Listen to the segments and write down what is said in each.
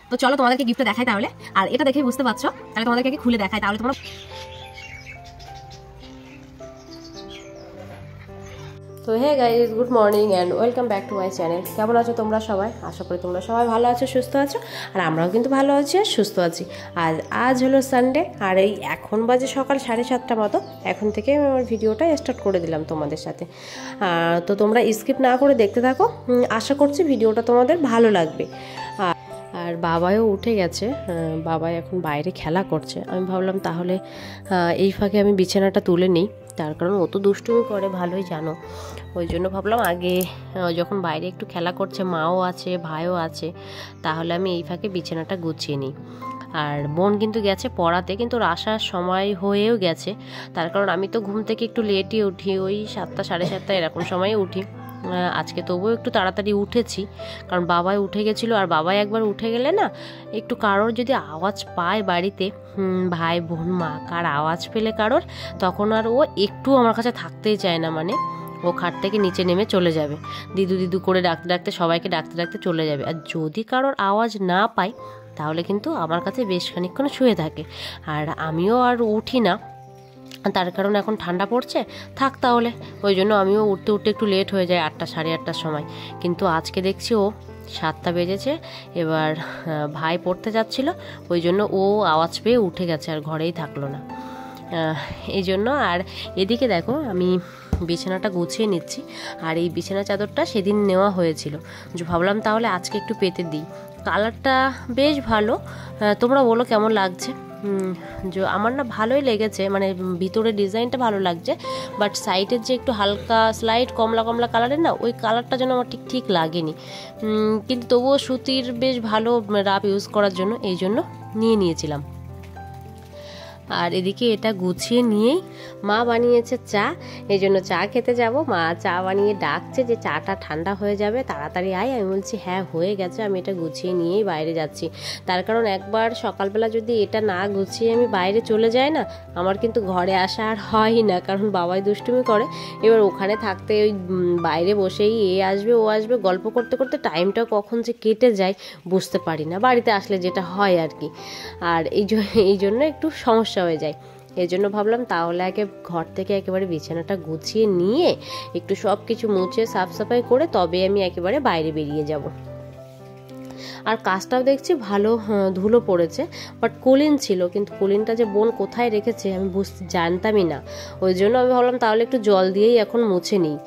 তো চলো তোমাদেরকে গিফটটা দেখাই তাহলে, আর এটা দেখেই বুঝতে পারছো, তাহলে তোমাদেরকে খুলে দেখাই তাহলে তোমরা। তো hey guys, good morning and welcome back to my channel. কেমন আছো তোমরা সবাই? আশা করি তোমরা সবাই ভালো আছো, সুস্থ আছো, আর আমরাও কিন্তু ভালো আছি আর সুস্থ আছি। আজ হলো সানডে, আর এই এখন বাজে সকাল 7:30 মতো। এখন থেকে আমি আমার ভিডিওটা স্টার্ট করে দিলাম তোমাদের সাথে। তো তোমরা স্কিপ না করে দেখতে থাকো, আশা করছি ভিডিওটা তোমাদের ভালো লাগবে। আর বাবাও উঠে গেছে, বাবাই এখন বাইরে খেলা করছে। আমি ভাবলাম তাহলে এই ফাঁকে আমি বিছানাটা তুলে নিই, তার কারণ ও তো দুষ্টুমি করে ভালোই জানো। ওই জন্য ভাবলাম আগে যখন বাইরে একটু খেলা করছে, মাও আছে ভাইও আছে, তাহলে আমি এই ফাঁকে বিছানাটা গুছিয়ে নিই। আর বোন কিন্তু গেছে পড়াতে, কিন্তু আসার সময় হয়েও গেছে, তার কারণ আমি তো ঘুম থেকে একটু লেটই উঠি, ওই 7টা 7:30 এরকম সময়ে উঠি। আজকে তবুও একটু তাড়াতাড়ি উঠেছি, কারণ বাবাই উঠে গেছিলো। আর বাবাই একবার উঠে গেলে না, একটু কারোর যদি আওয়াজ পায় বাড়িতে, ভাই বোন মা কার আওয়াজ পেলে কারোর, তখন আর ও একটু আমার কাছে থাকতেই চায় না। মানে ও খাট থেকে নিচে নেমে চলে যাবে, দিদু দিদু করে ডাকতে ডাকতে, সবাইকে ডাকতে ডাকতে চলে যাবে। আর যদি কারোর আওয়াজ না পাই, তাহলে কিন্তু আমার কাছে বেশ খানিকক্ষণ শুয়ে থাকে। আর আমিও আর উঠি না, তার কারণ এখন ঠান্ডা পড়ছে, থাক তাহলে। ওই জন্য আমিও উঠতে উঠতে একটু লেট হয়ে যায়, 8টা 8:30টার সময়। কিন্তু আজকে দেখছি ও 7টা বেজেছে। এবার ভাই পড়তে যাচ্ছিল, ওই জন্য ও আওয়াজ পেয়ে উঠে গেছে, আর ঘরেই থাকলো না। এই জন্য আর এদিকে দেখো আমি বিছানাটা গুছিয়ে নিচ্ছি। আর এই বিছানা চাদরটা সেদিন নেওয়া হয়েছিল, যে ভাবলাম তাহলে আজকে একটু পেতে দিই। কালারটা বেশ ভালো, তোমরা বলো কেমন লাগছে। আমার না ভালোই লেগেছে, মানে ভিতরে ডিজাইনটা ভালো লাগছে, বাট সাইডের যে একটু হালকা স্লাইড কমলা কমলা কালারের না, ওই কালারটা যেন আমার ঠিক ঠিক লাগেনি। কিন্তু তবুও সুতির বেশ ভালো রাফ ইউজ করার জন্য এই জন্য নিয়েছিলাম। আর এদিকে এটা গুছিয়ে নিয়েই মা বানিয়েছে চা, এই জন্য চা খেতে যাব। মা চা বানিয়ে ডাকছে যে চাটা ঠান্ডা হয়ে যাবে, তাড়াতাড়ি আয়। আমি বলছি হ্যাঁ হয়ে গেছে, আমি এটা গুছিয়ে নিয়েই বাইরে যাচ্ছি। তার কারণ একবার সকালবেলা যদি এটা না গুছিয়ে আমি বাইরে চলে যাই না, আমার কিন্তু ঘরে আসা আর হয় না, কারণ বাবাই দুষ্টুমি করে। এবার ওখানে থাকতে ওই বাইরে বসেই এ আসবে ও আসবে, গল্প করতে করতে টাইমটা কখন যে কেটে যায় বুঝতে পারি না, বাড়িতে আসলে যেটা হয় আর কি। আর এই জন্য একটু সমস্যা হয়ে যায়। এই জন্য ভাবলাম তাহলে আগে ঘর থেকে একেবারে বিছানাটা গুছিয়ে নিয়ে একটু সব কিছু মুছে সাফ সাফাই করে তবে আমি একেবারে বাইরে বেরিয়ে যাব। আর কাজটাও দেখছি ভালো ধুলো পড়েছে, বাট কলিন ছিল, কিন্তু কলিনটা যে বোন কোথায় রেখেছে আমি জানতামই না। ওই জন্য আমি ভাবলাম তাহলে একটু জল দিয়েই এখন মুছে নিই।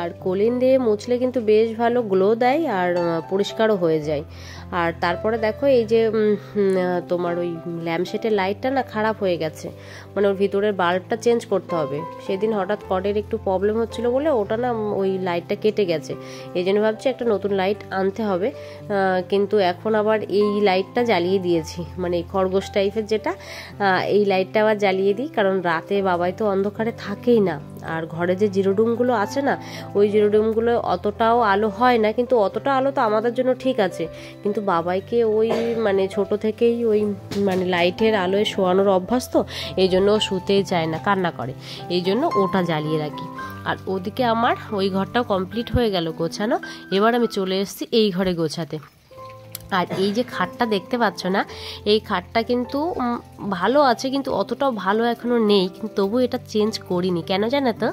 আর কলিন দিয়ে মুছলে কিন্তু বেশ ভালো গ্লো দেয় আর পরিষ্কারও হয়ে যায়। আর তারপরে দেখো এই যে তোমার ওই ল্যাম্পশেটের লাইটটা না খারাপ হয়ে গেছে, মানে ওর ভিতরের বাল্বটা চেঞ্জ করতে হবে। সেদিন হঠাৎ কর্ডের একটু প্রবলেম হচ্ছিল বলে ওটা না ওই লাইটটা কেটে গেছে, এই জন্য ভাবছি একটা নতুন লাইট আনতে হবে। কিন্তু এখন আবার এই লাইটটা জ্বালিয়ে দিয়েছি, মানে এই খরগোশ টাইপের যেটা, এই লাইটটা আবার জ্বালিয়ে দিই, কারণ রাতে বাবাই তো অন্ধকারে থাকেই না। আর ঘরে যে জিরোডুমগুলো আছে না, ওই জিরোডুমগুলো অতটাও আলো হয় না, কিন্তু অতটা আলো তো আমাদের জন্য ঠিক আছে, কিন্তু বাবাইকে ওই মানে ছোট থেকেই ওই মানে লাইটের আলোয় শোয়ানোর অভ্যাস, তো এই জন্য ও শুতেই চায় না, কান্না করে, এই জন্য ওটা জ্বালিয়ে রাখি। আর ওদিকে আমার ওই ঘরটাও কমপ্লিট হয়ে গেল গোছানো। এবার আমি চলে এসেছি এই ঘরে গোছাতে। আর এই যে খাটটা দেখতে পাচ্ছ না, এই খাটটা কিন্তু ভালো আছে, কিন্তু অতটাও ভালো এখনও নেই, কিন্তু তবু এটা চেঞ্জ করিনি। কেন জানো তো?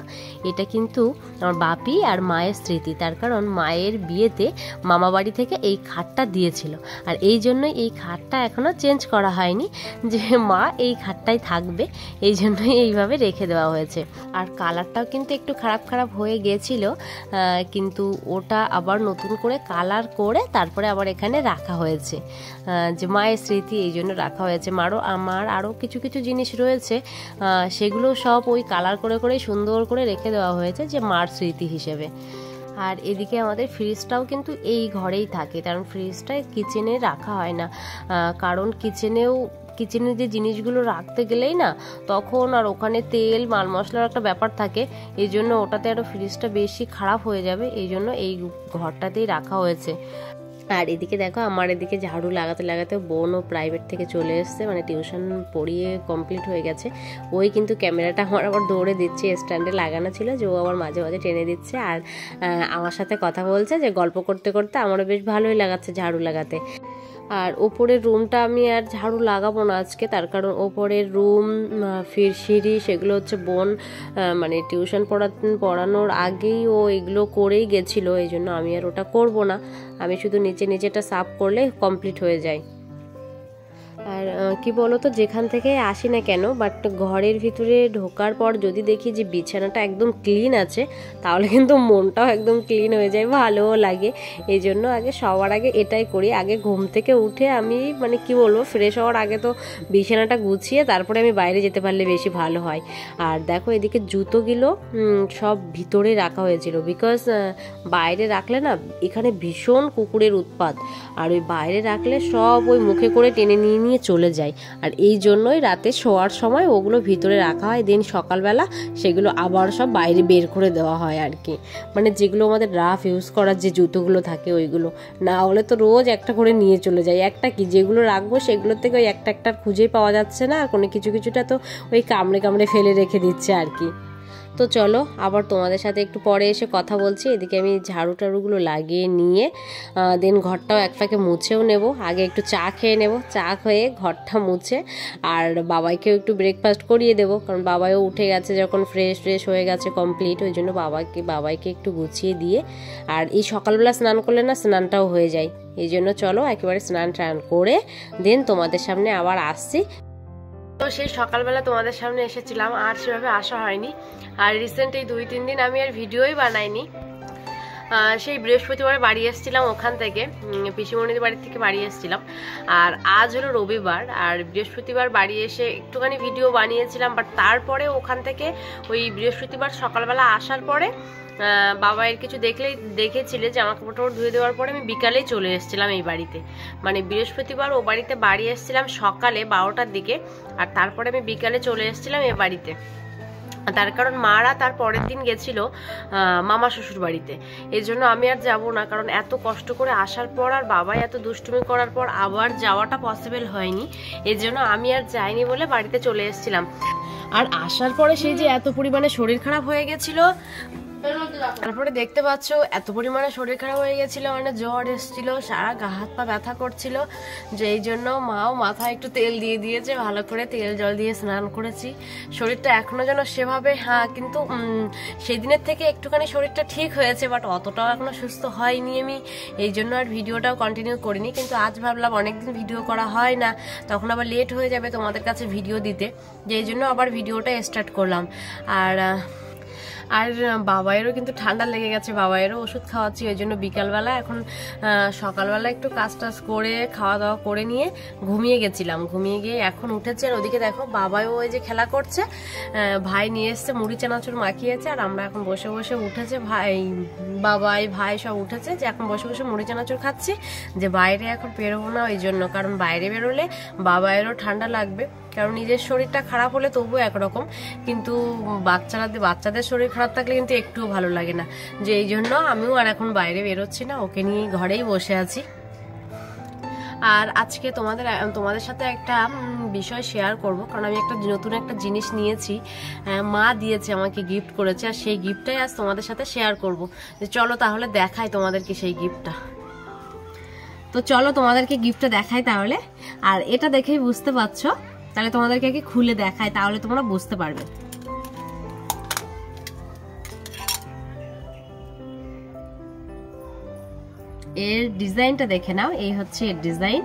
এটা কিন্তু আমার বাপি আর মায়ের স্মৃতি, তার কারণ মায়ের বিয়েতে মামা বাড়ি থেকে এই খাটটা দিয়েছিল, আর এই জন্যই এই খাটটা এখনও চেঞ্জ করা হয়নি, যে মা এই খাটটাই থাকবে, এই জন্যই এইভাবে রেখে দেওয়া হয়েছে। আর কালারটাও কিন্তু একটু খারাপ খারাপ হয়ে গিয়েছিল, কিন্তু ওটা আবার নতুন করে কালার করে তারপরে আবার এখানে রাখা হয়েছে, যে মায়ের স্মৃতি, এই জন্য রাখা হয়েছে। আমার আরও কিছু কিছু জিনিস রয়েছে, সেগুলো সব ওই কালার করে করে সুন্দর করে রেখে দেওয়া হয়েছে, যে মার স্মৃতি হিসেবে। আর এদিকে আমাদের ফ্রিজটাও কিন্তু এই ঘরেই থাকে, কারণ ফ্রিজটা কিচেনে রাখা হয় না, কারণ কিচেনে যে জিনিসগুলো রাখতে গেলেই না তখন আর ওখানে তেল মাল মশলার একটা ব্যাপার থাকে, এই জন্য ওটাতে আরও ফ্রিজটা বেশি খারাপ হয়ে যাবে, এই জন্য এই ঘরটাতেই রাখা হয়েছে। আর এদিকে দেখো আমার এদিকে ঝাড়ু লাগাতে লাগাতে বোনও প্রাইভেট থেকে চলে এসছে, মানে টিউশন পড়িয়ে কমপ্লিট হয়ে গেছে। ওই কিন্তু ক্যামেরাটা আমার আবার দৌড়ে দিচ্ছে, স্ট্যান্ডে লাগানো ছিল, যে ও আবার মাঝে মাঝে টেনে দিচ্ছে আর আমার সাথে কথা বলছে, যে গল্প করতে করতে আমারও বেশ ভালোই লাগাচ্ছে ঝাড়ু লাগাতে। আর ওপরের রুমটা আমি আর ঝাড়ু লাগাবো না আজকে, তার কারণ ওপরের রুম ফির সিঁড়ি সেগুলো হচ্ছে বোন মানে টিউশন পড়ানোর আগেই ও এগুলো করেই গেছিলো, এই জন্য আমি আর ওটা করব না। আমি শুধু নিচেটা সাফ করলে কমপ্লিট হয়ে যায়। আর কি বলতো, যেখান থেকে আসি না কেন বাট ঘরের ভিতরে ঢোকার পর যদি দেখি যে বিছানাটা একদম ক্লিন আছে, তাহলে কিন্তু মনটাও একদম ক্লিন হয়ে যায়, ভালোও লাগে। এই জন্য আগে সবার আগে এটাই করি, আগে ঘুম থেকে উঠে আমি মানে কি বলবো ফ্রেশ হওয়ার আগে তো বিছানাটা গুছিয়ে তারপরে আমি বাইরে যেতে পারলে বেশি ভালো হয়। আর দেখো এদিকে জুতোগুলো সব ভিতরে রাখা হয়েছিল, বিকজ বাইরে রাখলে না এখানে ভীষণ কুকুরের উৎপাত, আর ওই বাইরে রাখলে সব ওই মুখে করে টেনে নিয়ে চলে যায়। আর এই জন্যই রাতে শোয়ার সময় ওগুলো ভিতরে রাখা হয়, দিন সকালবেলা সেগুলো আবার সব বাইরে বের করে দেওয়া হয় আর কি। মানে যেগুলো আমাদের রাফ ইউজ করার যে জুতোগুলো থাকে ওইগুলো, না হলে তো রোজ একটা করে নিয়ে চলে যায়। একটা কি যেগুলো রাখবো সেগুলোর থেকে ওই একটা খুঁজেই পাওয়া যাচ্ছে না, আর কোনো কিছুটা তো ওই কামড়ে ফেলে রেখে দিচ্ছে আর কি। তো চলো আবার তোমাদের সাথে একটু পরে এসে কথা বলছি। এদিকে আমি ঝাড়ু টাড়ুগুলো লাগিয়ে নিয়ে দেন ঘরটাও এক ফাঁকে মুছেও নেব। আগে একটু চা খেয়ে নেব, চা খেয়ে ঘরটা মুছে আর বাবাইকেও একটু ব্রেকফাস্ট করিয়ে দেবো, কারণ বাবাইও উঠে গেছে যখন ফ্রেশ হয়ে গেছে কমপ্লিট, ওই জন্য বাবাইকে একটু গুছিয়ে দিয়ে, আর এই সকালবেলা স্নান করলে না স্নানটাও হয়ে যায়, এই জন্য চলো একেবারে স্নান করে দেন তোমাদের সামনে আবার আসছি। তো সেই সকালবেলা তোমাদের সামনে এসেছিলাম, আর সেভাবে আসা হয়নি। আর রিসেন্ট এই 2-3 দিন আমি আর ভিডিওই বানাইনি। সেই বৃহস্পতিবার বাড়ি এসেছিলাম, ওখান থেকে পিসিমণিদের বাড়ি থেকে বাড়ি এসেছিলাম। আর আজ হলো রবিবার, আর বৃহস্পতিবার বাড়ি এসে একটুখানি ভিডিও বানিয়েছিলাম, বাট তারপরে ওখান থেকে ওই বৃহস্পতিবার সকালবেলা আসার পরে বাবা এর কিছু দেখেছিলে জামা কাপড় ধুয়ে দেওয়ার পরে আমি বিকালেই চলে এসেছিলাম এই বাড়িতে। মানে বৃহস্পতিবার ও বাড়িতে বাড়ি এসেছিলাম সকালে 12টার দিকে, আর তারপরে আমি বিকালে চলে এসেছিলাম এই বাড়িতে। তার কারণ মারা তার পরের দিন গেছিল মামা শ্বশুর বাড়িতে, এই জন্য আমি আর যাব না, কারণ এত কষ্ট করে আসার পর আর বাবাই এত দুষ্টুমি করার পর আবার যাওয়াটা পসিবল হয়নি, এই জন্য আমি আর যাইনি বলে বাড়িতে চলে এসেছিলাম। আর আসার পরে সেই যে এত পরিমাণে শরীর খারাপ হয়ে গেছিল, তারপরে দেখতে পাচ্ছ এত পরিমাণে শরীর খারাপ হয়ে গেছিল, মানে জ্বর এসেছিল, সারা গা হাত পা ব্যথা করছিল, যে এই জন্য মাও মাথায় একটু তেল দিয়ে দিয়েছে, ভালো করে তেল জল দিয়ে স্নান করেছি। শরীরটা এখনো যেন সেভাবে, হ্যাঁ কিন্তু সেই দিনের থেকে একটুখানি শরীরটা ঠিক হয়েছে, বাট অতটাও এখনো সুস্থ হয়নি আমি, এই জন্য আর ভিডিওটাও কন্টিনিউ করিনি। কিন্তু আজ ভাবলাম অনেকদিন ভিডিও করা হয় না, তখন আবার লেট হয়ে যাবে তোমাদের কাছে ভিডিও দিতে, যেই জন্য আবার ভিডিওটা স্টার্ট করলাম। আর বাবাইয়েরও কিন্তু ঠান্ডা লেগে গেছে, বাবাইয়েরও ওষুধ খাওয়াচ্ছি, ওই জন্য বিকালবেলা এখন সকালবেলা একটু কাজ টাজ করে খাওয়া দাওয়া করে নিয়ে ঘুমিয়ে গেছিলাম, ঘুমিয়ে গিয়ে এখন উঠেছে। আর ওদিকে দেখো বাবাইও ওই যে খেলা করছে, ভাই নিয়ে এসছে মুড়ি চানাচুর মাখিয়েছে, আর আমরা এখন বসে উঠেছে, ভাই সব উঠেছে, যে এখন বসে মুড়ি চানাচুর খাচ্ছি, যে বাইরে এখন বেরোবো না ওই জন্য, কারণ বাইরে বেরোলে বাবাইয়েরও ঠান্ডা লাগবে, কারণ নিজের শরীরটা খারাপ হলে তবুও একরকম, কিন্তু বাচ্চাদের শরীর খারাপ থাকলে কিন্তু একটুও ভালো লাগে না, যে এই জন্য আমিও আর এখন বাইরে বেরোচ্ছি না, ওকে নিয়ে ঘরেই বসে আছি। আর আজকে তোমাদের সাথে একটা বিষয় শেয়ার করব, কারণ আমি নতুন একটা জিনিস নিয়েছি, মা দিয়েছে আমাকে, গিফট করেছে, আর সেই গিফটটাই আজ তোমাদের সাথে শেয়ার করব। যে চলো তাহলে দেখাই তোমাদেরকে সেই গিফটটা। তো চলো তোমাদেরকে গিফটটা দেখাই তাহলে, আর এটা দেখেই বুঝতে পারছো, তাহলে তোমাদেরকে কি খুলে দেখাই, তাহলে তোমরা বুঝতে পারবে। এর ডিজাইনটা দেখে নাও, এই হচ্ছে এর ডিজাইন,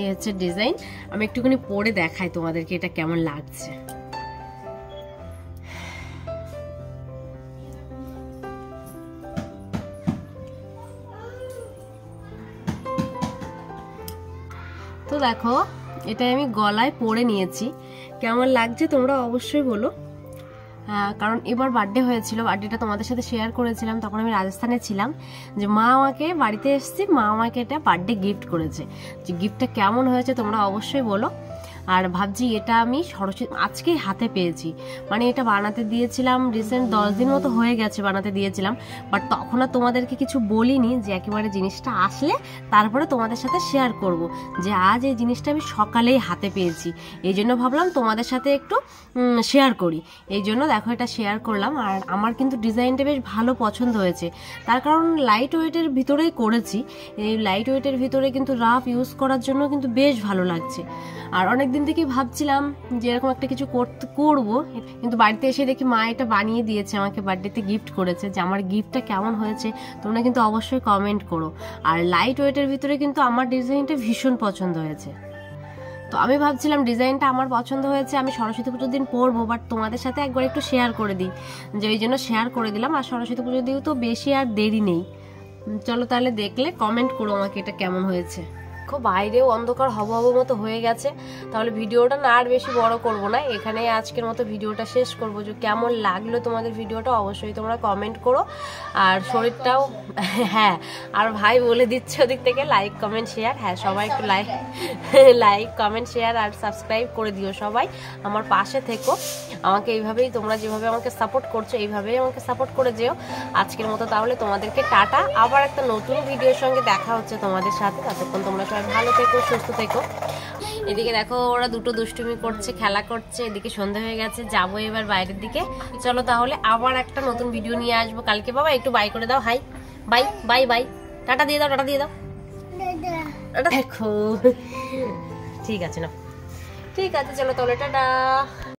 এই হচ্ছে ডিজাইন। আমি একটুখানি পরে দেখাই তোমাদেরকে এটা কেমন লাগছে। তো দেখো এটা আমি গলায় পরে নিয়েছি, কেমন লাগছে তোমরা অবশ্যই বলো। কারণ এবার বার্থডে হয়েছিল, বার্থডেটা তোমাদের সাথে শেয়ার করেছিলাম, তখন আমি রাজস্থানে ছিলাম, যে মা আমাকে বাড়িতে এসেছি, মা আমাকে এটা বার্থডে গিফট করেছে, যে গিফটটা কেমন হয়েছে তোমরা অবশ্যই বলো। আর ভাবছি এটা আমি সরস্বতী আজকেই হাতে পেয়েছি, মানে এটা বানাতে দিয়েছিলাম রিসেন্ট 10 দিন মতো হয়ে গেছে বানাতে দিয়েছিলাম, বাট তখন আর তোমাদেরকে কিছু বলিনি যে একেবারে জিনিসটা আসলে তারপরে তোমাদের সাথে শেয়ার করব যে আজ এই জিনিসটা আমি সকালেই হাতে পেয়েছি। এই জন্য ভাবলাম তোমাদের সাথে একটু শেয়ার করি, এই জন্য দেখো এটা শেয়ার করলাম। আর আমার কিন্তু ডিজাইনটা বেশ ভালো পছন্দ হয়েছে, তার কারণ লাইট ওয়েটের ভিতরেই করেছি। এই লাইট ওয়েটের ভিতরে কিন্তু রাফ ইউজ করার জন্য কিন্তু বেশ ভালো লাগছে। আর অনেক দিন থেকেই ভাবছিলাম যে এরকম একটা কিছু করব, কিন্তু বাড়িতে এসে দেখি মা এটা বানিয়ে দিয়েছে, আমাকে বার্থডেতে গিফট করেছে। যে আমার গিফটটা কেমন হয়েছে তোমরা কিন্তু অবশ্যই কমেন্ট করো। আর লাইট ওয়েটের ভিতরে কিন্তু আমার ডিজাইনটা ভীষণ পছন্দ হয়েছে। তো আমি ভাবছিলাম ডিজাইনটা আমার পছন্দ হয়েছে, আমি সরস্বতী পুজোর দিন পরবো, বাট তোমাদের সাথে একবার একটু শেয়ার করে দিই, যে ওই জন্য শেয়ার করে দিলাম। আর সরস্বতী পুজো দিয়েও তো বেশি আর দেরি নেই। চলো তাহলে দেখলে কমেন্ট করো আমাকে এটা কেমন হয়েছে। খুব বাইরেও অন্ধকার হব মতো হয়ে গেছে, তাহলে ভিডিওটা না আর বেশি বড় করব না, এখানে আজকের মতো ভিডিওটা শেষ করব। যে কেমন লাগলো তোমাদের ভিডিওটা অবশ্যই তোমরা কমেন্ট করো। আর শরীরটাও হ্যাঁ, আর ভাই বলে দিচ্ছে ওদিক থেকে লাইক কমেন্ট শেয়ার, হ্যাঁ সবাই একটু লাইক কমেন্ট শেয়ার আর সাবস্ক্রাইব করে দিও। সবাই আমার পাশে থেকো, আমাকে এইভাবেই তোমরা যেভাবে আমাকে সাপোর্ট করছো এইভাবেই আমাকে সাপোর্ট করে যেও। আজকের মতো তাহলে তোমাদেরকে টাটা, আবার একটা নতুন ভিডিওর সঙ্গে দেখা হচ্ছে তোমাদের সাথে। ততক্ষণ তোমরা ভালো থেকো, সুস্থ থেকো। এদিকে দেখো ওরা দুটো দুষ্টুমি করছে, খেলা করছে, এদিকে সন্ধ্যা হয়ে গেছে, যাবো এবার বাইরের দিকে। চলো তাহলে আবার একটা নতুন ভিডিও নিয়ে আসবো কালকে। বাবা একটু বাই করে দাও, high bye bye bye, tata দিয়ে দাও, টাটা দিয়ে দাও। দেখো ঠিক আছে না, ঠিক আছে চলো তাহলে টাটা।